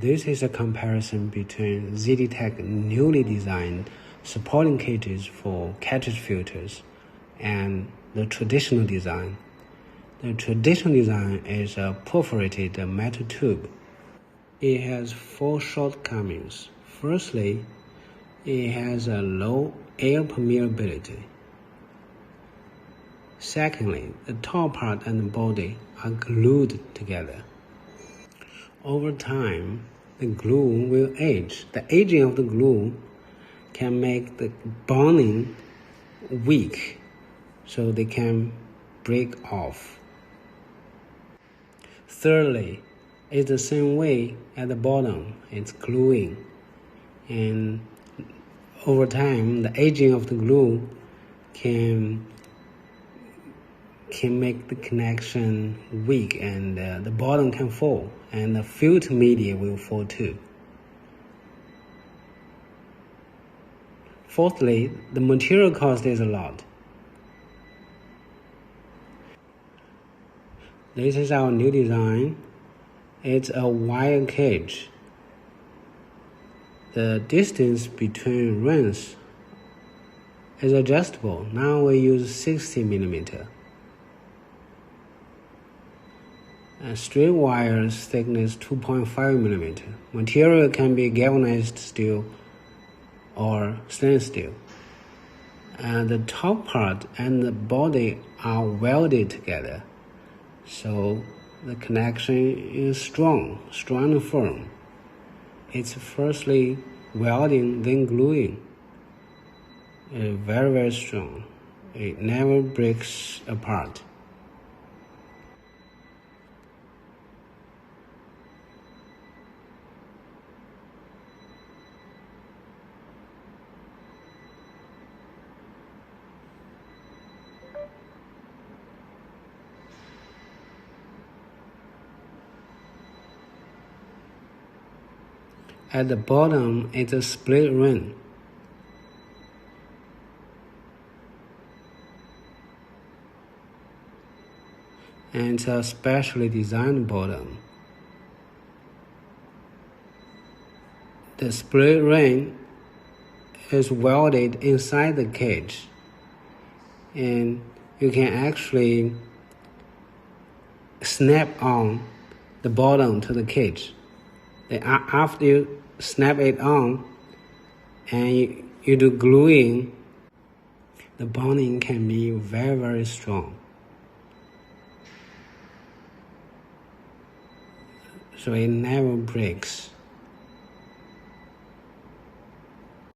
This is a comparison between ZGTEK newly designed supporting cages for cartridge filters and the traditional design. The traditional design is a perforated metal tube. It has 4 shortcomings. Firstly, it has a low air permeability. Secondly, the top part and the body are glued together. Over time, the glue will age. The aging of the glue can make the bonding weak, so they can break off. Thirdly, it's the same way at the bottom, it's gluing. And over time, the aging of the glue can make the connection weak, and the bottom can fall, and the filter media will fall too. Fourthly, the material cost is a lot. This is our new design. It's a wire cage. The distance between rings is adjustable. Now we use 60 millimeter. Straight wires thickness 2.5 millimeter. Material can be galvanized steel or stainless steel. And the top part and the body are welded together, so the connection is strong and firm. It's firstly welding, then gluing. It's very strong. It never breaks apart. At the bottom is a split ring. And it's a specially designed bottom. The split ring is welded inside the cage, and you can actually snap on the bottom to the cage. Then after you snap it on and you do gluing, the bonding can be very strong. So it never breaks.